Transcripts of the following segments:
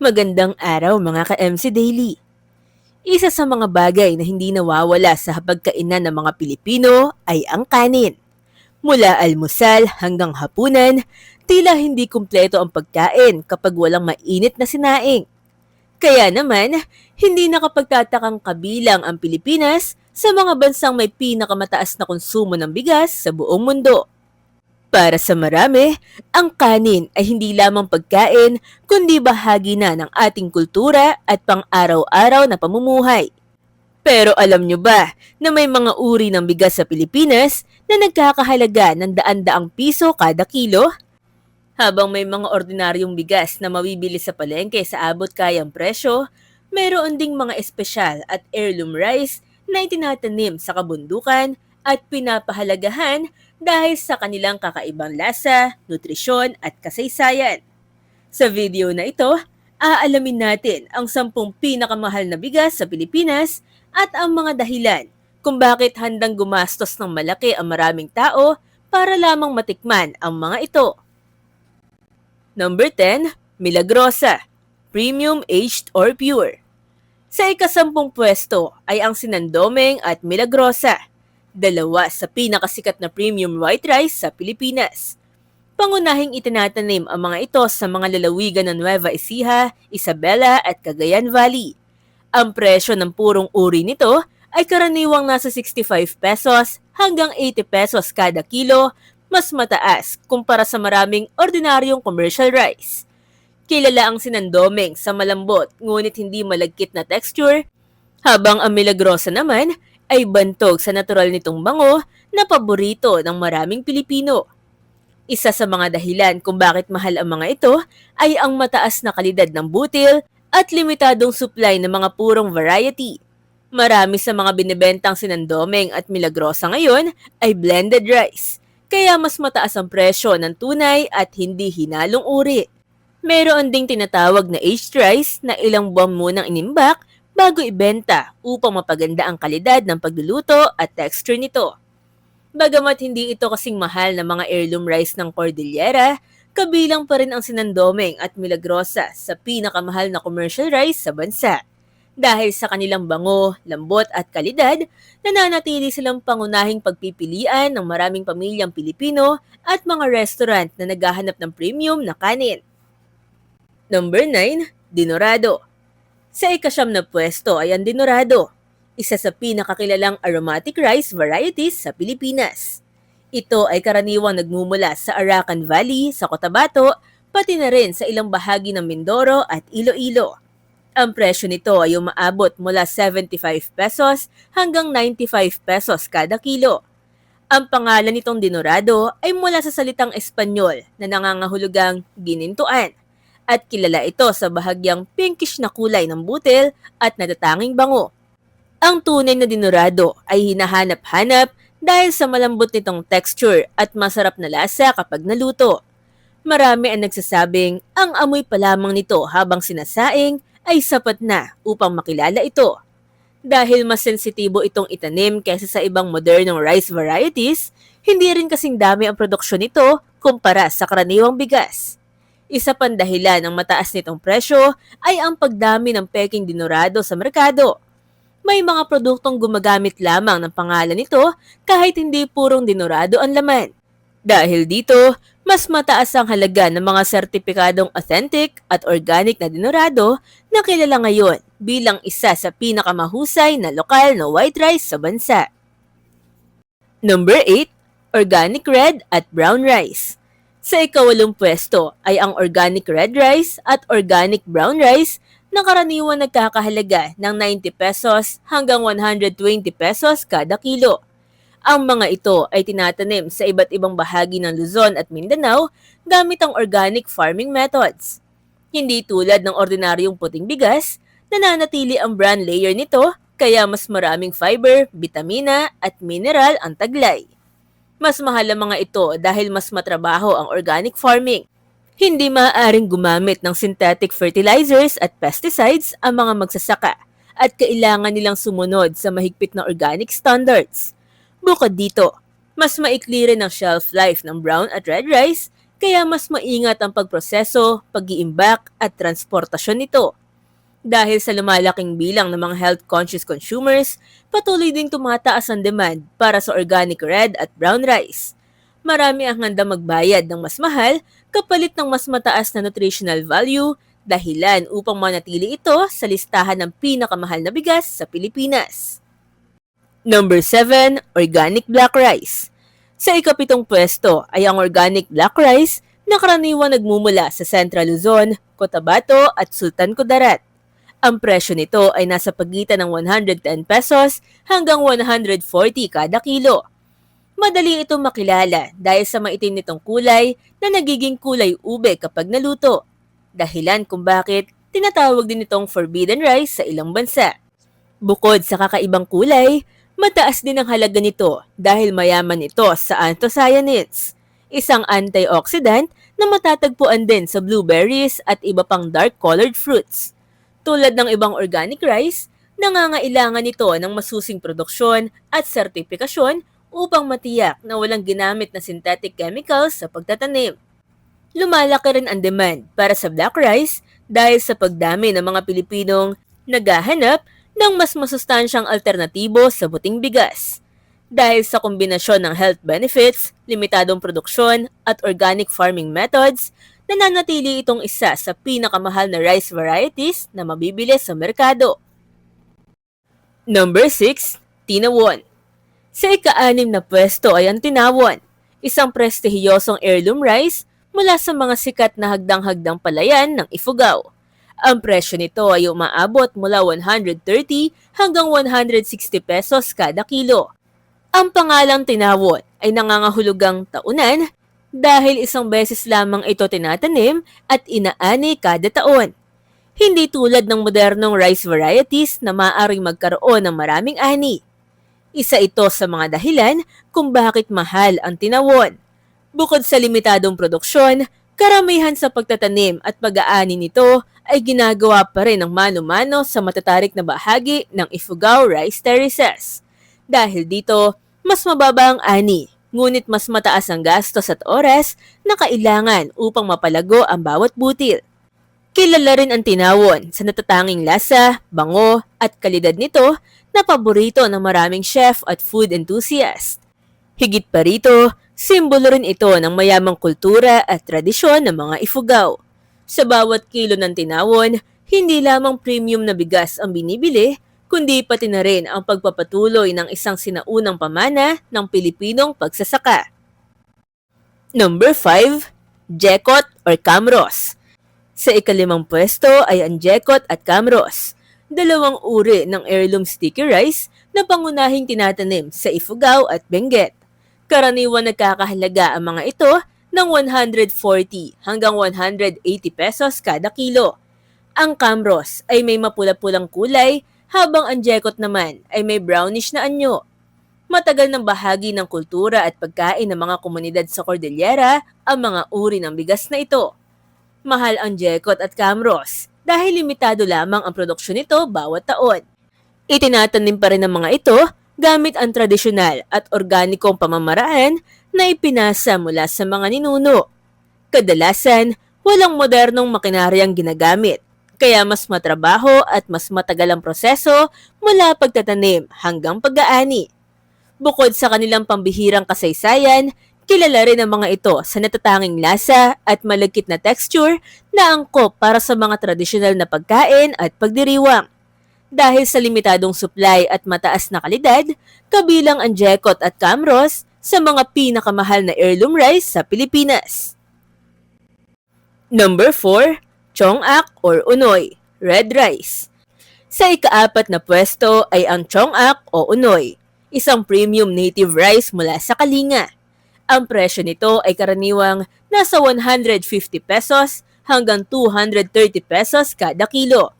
Magandang araw mga ka-MC Daily. Isa sa mga bagay na hindi nawawala sa hapagkainan ng mga Pilipino ay ang kanin. Mula almusal hanggang hapunan, tila hindi kumpleto ang pagkain kapag walang mainit na sinaing. Kaya naman, hindi nakapagtatakang kabilang ang Pilipinas sa mga bansang may pinakamataas na konsumo ng bigas sa buong mundo. Para sa marami, ang kanin ay hindi lamang pagkain kundi bahagi na ng ating kultura at pang-araw-araw na pamumuhay. Pero alam nyo ba na may mga uri ng bigas sa Pilipinas na nagkakahalaga ng daan-daang piso kada kilo? Habang may mga ordinaryong bigas na mabibili sa palengke sa abot kayang presyo, mayroon ding mga espesyal at heirloom rice na itinatanim sa kabundukan at pinapahalagahan dahil sa kanilang kakaibang lasa, nutrisyon at kasaysayan. Sa video na ito, aalamin natin ang 10 pinakamahal na bigas sa Pilipinas at ang mga dahilan kung bakit handang gumastos ng malaki ang maraming tao para lamang matikman ang mga ito. Number 10, Milagrosa, Premium Aged or Pure. Sa ika-10 pwesto ay ang Sinandomeng at Milagrosa, dalawa sa pinakasikat na premium white rice sa Pilipinas. Pangunahing itinatanim ang mga ito sa mga lalawigan ng Nueva Ecija, Isabela at Cagayan Valley. Ang presyo ng purong uri nito ay karaniwang nasa 65 pesos hanggang 80 pesos kada kilo, mas mataas kumpara sa maraming ordinaryong commercial rice. Kilala ang Sinandomeng sa malambot ngunit hindi malagkit na texture, habang ang Milagrosa naman ay bantog sa natural nitong bango na paborito ng maraming Pilipino. Isa sa mga dahilan kung bakit mahal ang mga ito ay ang mataas na kalidad ng butil at limitadong supply ng mga purong variety. Marami sa mga binibentang Sinandomeng at Milagrosa ngayon ay blended rice, kaya mas mataas ang presyo ng tunay at hindi hinalong uri. Meron ding tinatawag na aged rice na ilang buwan munang inimbak bago ibenta upang mapaganda ang kalidad ng pagluluto at texture nito. Bagamat hindi ito kasing mahal na mga heirloom rice ng Cordillera, kabilang pa rin ang Sinandomeng at Milagrosa sa pinakamahal na commercial rice sa bansa. Dahil sa kanilang bango, lambot at kalidad, nananatili silang pangunahing pagpipilian ng maraming pamilyang Pilipino at mga restaurant na naghahanap ng premium na kanin. Number 9, Dinorado. Sa ika-9 na pwesto ay ang Dinorado, isa sa pinakakilalang aromatic rice varieties sa Pilipinas. Ito ay karaniwang nagmumula sa Arakan Valley sa Cotabato, pati na rin sa ilang bahagi ng Mindoro at Iloilo. Ang presyo nito ay umaabot mula 75 pesos hanggang 95 pesos kada kilo. Ang pangalan nitong Dinorado ay mula sa salitang Espanyol na nangangahulugang ginintuan at kilala ito sa bahagyang pinkish na kulay ng butil at natatanging bango. Ang tunay na Dinorado ay hinahanap-hanap dahil sa malambot nitong texture at masarap na lasa kapag naluto. Marami ang nagsasabing ang amoy pa lamang nito habang sinasaing ay sapat na upang makilala ito. Dahil mas sensitibo itong itanim kaysa sa ibang modernong rice varieties, hindi rin kasing dami ang produksyon nito kumpara sa karaniwang bigas. Isa pang dahilan ng mataas nitong presyo ay ang pagdami ng peking Dinorado sa merkado. May mga produktong gumagamit lamang ng pangalan nito kahit hindi purong Dinorado ang laman. Dahil dito, mas mataas ang halaga ng mga sertipikadong authentic at organic na Dinorado na kilala ngayon bilang isa sa pinakamahusay na lokal na white rice sa bansa. Number 8, Organic Red at Brown Rice. Sa ika-8 pwesto ay ang Organic Red Rice at Organic Brown Rice na karaniwan nagkakahalaga ng 90 pesos hanggang 120 pesos kada kilo. Ang mga ito ay tinatanim sa iba't ibang bahagi ng Luzon at Mindanao gamit ang organic farming methods. Hindi tulad ng ordinaryong puting bigas, nananatili ang bran layer nito kaya mas maraming fiber, bitamina at mineral ang taglay. Mas mahal ang mga ito dahil mas matrabaho ang organic farming. Hindi maaaring gumamit ng synthetic fertilizers at pesticides ang mga magsasaka at kailangan nilang sumunod sa mahigpit na organic standards. Bukod dito, mas maikli rin ang shelf life ng brown at red rice kaya mas maingat ang pagproseso, pag-iimbak at transportasyon nito. Dahil sa lumalaking bilang ng mga health-conscious consumers, patuloy ding tumataas ang demand para sa organic red at brown rice. Marami ang handa magbayad ng mas mahal kapalit ng mas mataas na nutritional value, dahilan upang manatili ito sa listahan ng pinakamahal na bigas sa Pilipinas. Number 7. Organic black rice. Sa ikapitong pwesto ay ang organic black rice na karaniwang nagmumula sa Central Luzon, Cotabato at Sultan Kudarat. Ang presyo nito ay nasa pagitan ng 110 pesos hanggang 140 kada kilo. Madali itong makilala dahil sa maitim nitong kulay na nagiging kulay ube kapag naluto. Dahilan kung bakit tinatawag din itong forbidden rice sa ilang bansa. Bukod sa kakaibang kulay, mataas din ang halaga nito dahil mayaman ito sa anthocyanins, isang antioxidant na matatagpuan din sa blueberries at iba pang dark-colored fruits. Tulad ng ibang organic rice, nangangailangan ito ng masusing produksyon at sertipikasyon upang matiyak na walang ginamit na synthetic chemicals sa pagtatanim. Lumalaki rin ang demand para sa black rice dahil sa pagdami ng mga Pilipinong naghahanap ng mas masustansyang alternatibo sa puting bigas. Dahil sa kombinasyon ng health benefits, limitadong produksyon at organic farming methods, nananatili itong isa sa pinakamahal na rice varieties na mabibili sa merkado. Number 6. Tinawon. Sa ika-6 na pwesto ay ang tinawon, isang prestihiyosong heirloom rice mula sa mga sikat na hagdang-hagdang palayan ng Ifugao. Ang presyo nito ay umaabot mula 130 hanggang 160 pesos kada kilo. Ang pangalang tinawon ay nangangahulugang taunan dahil isang beses lamang ito tinatanim at inaani kada taon. Hindi tulad ng modernong rice varieties na maaaring magkaroon ng maraming ani. Isa ito sa mga dahilan kung bakit mahal ang tinawon. Bukod sa limitadong produksyon, karamihan sa pagtatanim at pag-aani nito ay ginagawa pa rin ng mano-mano sa matatarik na bahagi ng Ifugao Rice Terraces. Dahil dito, mas mababa ang ani, ngunit mas mataas ang gastos at oras na kailangan upang mapalago ang bawat butil. Kilala rin ang tinawon sa natatanging lasa, bango at kalidad nito na paborito ng maraming chef at food enthusiast. Higit pa rito, simbolo rin ito ng mayamang kultura at tradisyon ng mga Ifugao. Sa bawat kilo ng tinawon, hindi lamang premium na bigas ang binibili, kundi pati na rin ang pagpapatuloy ng isang sinaunang pamana ng Pilipinong pagsasaka. Number 5. Jekot or Camros. Sa ika-5 pwesto ay ang Jekot at Camros, dalawang uri ng heirloom sticky rice na pangunahing tinatanim sa Ifugao at Benguet. Karaniwan nagkakahalaga ang mga ito ng 140 hanggang 180 pesos kada kilo. Ang Camros ay may mapula-pulang kulay habang ang Jekot naman ay may brownish na anyo. Matagal ng bahagi ng kultura at pagkain ng mga komunidad sa Cordillera ang mga uri ng bigas na ito. Mahal ang Jekot at Camros dahil limitado lamang ang produksyon nito bawat taon. Itinatanim pa rin ng mga ito gamit ang tradisyonal at organikong pamamaraan na ipinasa mula sa mga ninuno. Kadalasan, walang modernong makinaryang ginagamit, kaya mas matrabaho at mas matagal ang proseso mula pagtatanim hanggang pag-aani. Bukod sa kanilang pambihirang kasaysayan, kilala rin ang mga ito sa natatanging lasa at malagkit na texture na angkop para sa mga tradisyonal na pagkain at pagdiriwang. Dahil sa limitadong supply at mataas na kalidad, kabilang ang Jekot at Camros sa mga pinakamahal na heirloom rice sa Pilipinas. Number 4. Chongak or Unoy, red rice. Sa ika-4 na pwesto ay ang Chongak o Unoy, isang premium native rice mula sa Kalinga. Ang presyo nito ay karaniwang nasa 150 pesos hanggang 230 pesos kada kilo.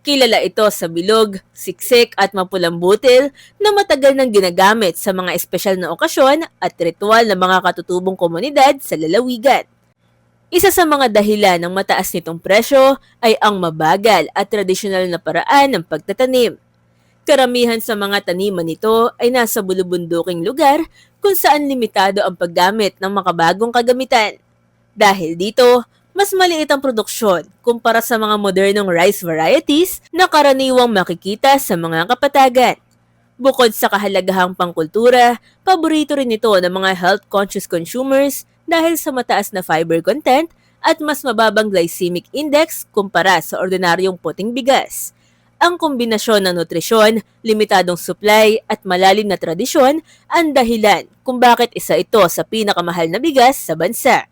Kilala ito sa bilog, siksik at mapulang butil na matagal nang ginagamit sa mga espesyal na okasyon at ritual ng mga katutubong komunidad sa lalawigan. Isa sa mga dahilan ng mataas nitong presyo ay ang mabagal at tradisyonal na paraan ng pagtatanim. Karamihan sa mga taniman nito ay nasa bulubunduking lugar kung saan limitado ang paggamit ng makabagong kagamitan. Dahil dito, mas maliit ang produksyon kumpara sa mga modernong rice varieties na karaniwang makikita sa mga kapatagan. Bukod sa kahalagahang pangkultura, paborito rin ito ng mga health-conscious consumers dahil sa mataas na fiber content at mas mababang glycemic index kumpara sa ordinaryong puting bigas. Ang kombinasyon ng nutrisyon, limitadong supply at malalim na tradisyon ang dahilan kung bakit isa ito sa pinakamahal na bigas sa bansa.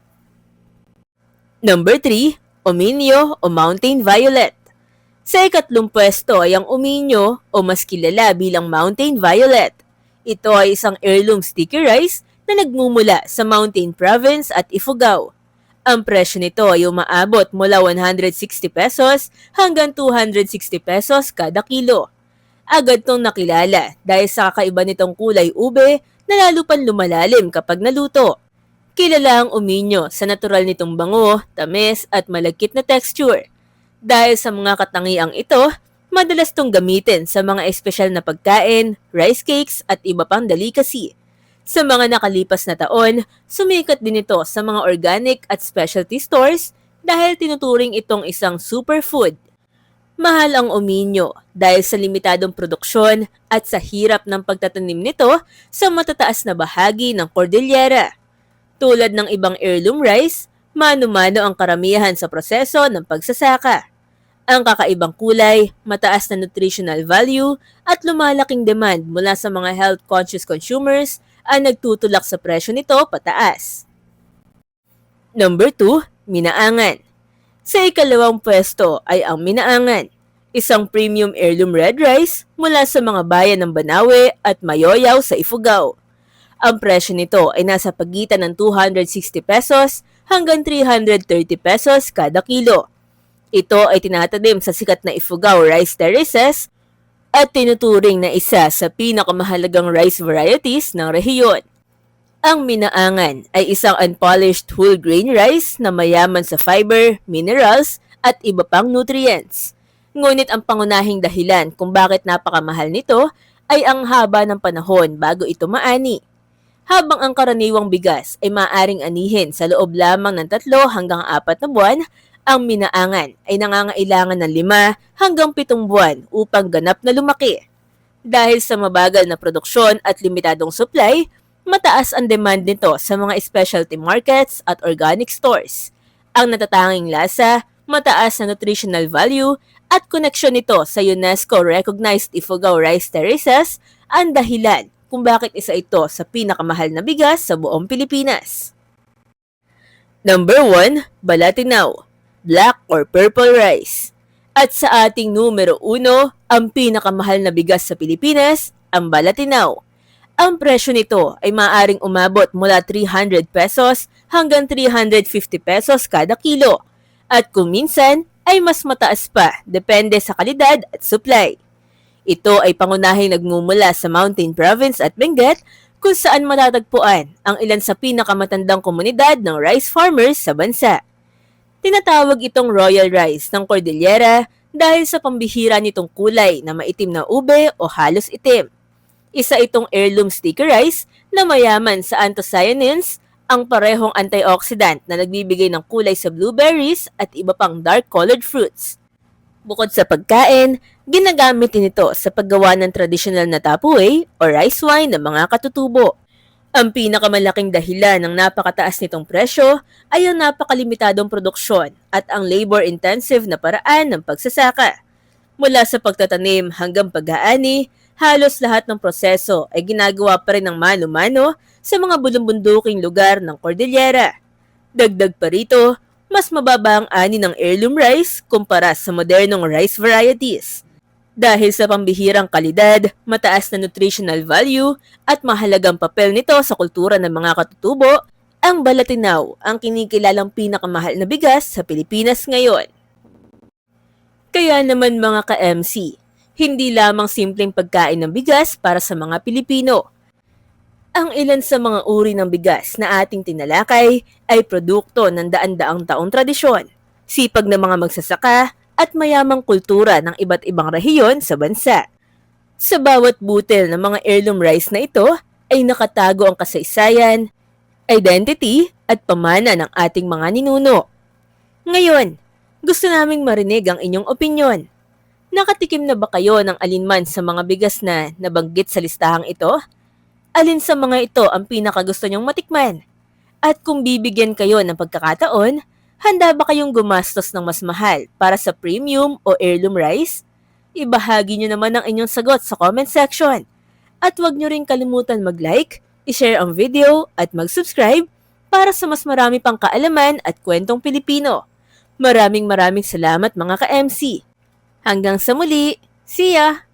Number 3, Ominio o Mountain Violet. Sa ikatlong pwesto ay ang Ominio o mas kilala bilang Mountain Violet. Ito ay isang heirloom sticky rice na nagmumula sa Mountain Province at Ifugao. Ang presyo nito ay umaabot mula 160 pesos hanggang 260 pesos kada kilo. Agad tong nakilala dahil sa kakaiba nitong kulay ube na lalo pang lumalalim kapag naluto. Kilala ang Ominio sa natural nitong bango, tamis at malagkit na texture. Dahil sa mga katangiang ito, madalas tong gamitin sa mga espesyal na pagkain, rice cakes at iba pang delicacy. Sa mga nakalipas na taon, sumikat din ito sa mga organic at specialty stores dahil tinuturing itong isang superfood. Mahal ang Ominio dahil sa limitadong produksyon at sa hirap ng pagtatanim nito sa matataas na bahagi ng Cordillera. Tulad ng ibang heirloom rice, mano-mano ang karamihan sa proseso ng pagsasaka. Ang kakaibang kulay, mataas na nutritional value at lumalaking demand mula sa mga health-conscious consumers ang nagtutulak sa presyo nito pataas. Number 2, Minaangan. Sa ikalawang pwesto ay ang Minaangan, isang premium heirloom red rice mula sa mga bayan ng Banawe at Mayoyaw sa Ifugao. Ang presyo nito ay nasa pagitan ng 260 pesos hanggang 330 pesos kada kilo. Ito ay tinatanim sa sikat na Ifugao rice terraces at tinuturing na isa sa pinakamahalagang rice varieties ng rehiyon. Ang Minaangan ay isang unpolished whole grain rice na mayaman sa fiber, minerals at iba pang nutrients. Ngunit ang pangunahing dahilan kung bakit napakamahal nito ay ang haba ng panahon bago ito maani. Habang ang karaniwang bigas ay maaaring anihin sa loob lamang ng 3 hanggang 4 na buwan, ang Minaangan ay nangangailangan ng 5 hanggang 7 buwan upang ganap na lumaki. Dahil sa mabagal na produksyon at limitadong supply, mataas ang demand nito sa mga specialty markets at organic stores. Ang natatanging lasa, mataas na nutritional value at koneksyon nito sa UNESCO-recognized Ifugao Rice Terraces ang dahilan kung bakit isa ito sa pinakamahal na bigas sa buong Pilipinas. Number 1, Balatinao, black or purple rice. At sa ating numero 1, ang pinakamahal na bigas sa Pilipinas, ang Balatinao. Ang presyo nito ay maaaring umabot mula 300 pesos hanggang 350 pesos kada kilo. At kung minsan ay mas mataas pa depende sa kalidad at supply. Ito ay pangunahing nagmumula sa Mountain Province at Benguet kung saan matatagpuan ang ilan sa pinakamatandang komunidad ng rice farmers sa bansa. Tinatawag itong royal rice ng Cordillera dahil sa pambihira nitong kulay na maitim na ube o halos itim. Isa itong heirloom sticky rice na mayaman sa anthocyanins, ang parehong antioxidant na nagbibigay ng kulay sa blueberries at iba pang dark-colored fruits. Bukod sa pagkain, ginagamit din ito sa paggawa ng tradisyonal na tapuay o rice wine ng mga katutubo. Ang pinakamalaking dahilan ng napakataas nitong presyo ay ang napakalimitadong produksyon at ang labor-intensive na paraan ng pagsasaka. Mula sa pagtatanim hanggang pag-aani, halos lahat ng proseso ay ginagawa pa rin ng mano-mano sa mga bulumbunduking lugar ng Cordillera. Dagdag pa rito, mas mababa ang ani ng heirloom rice kumpara sa modernong rice varieties. Dahil sa pambihirang kalidad, mataas na nutritional value at mahalagang papel nito sa kultura ng mga katutubo, ang Balatinao ang kinikilalang pinakamahal na bigas sa Pilipinas ngayon. Kaya naman mga ka-MC, hindi lamang simpleng pagkain ng bigas para sa mga Pilipino. Ang ilan sa mga uri ng bigas na ating tinalakay ay produkto ng daan-daang taong tradisyon, sipag ng mga magsasaka, at mayamang kultura ng iba't ibang rehiyon sa bansa. Sa bawat butil ng mga heirloom rice na ito ay nakatago ang kasaysayan, identity at pamana ng ating mga ninuno. Ngayon, gusto naming marinig ang inyong opinyon. Nakatikim na ba kayo ng alinman sa mga bigas na nabanggit sa listahang ito? Alin sa mga ito ang pinakagusto nyong matikman? At kung bibigyan kayo ng pagkakataon, handa ba kayong gumastos ng mas mahal para sa premium o heirloom rice? Ibahagi nyo naman ang inyong sagot sa comment section. At huwag nyo rin kalimutan mag-like, i-share ang video at mag-subscribe para sa mas marami pang kaalaman at kwentong Pilipino. Maraming salamat mga ka-MC. Hanggang sa muli, see ya!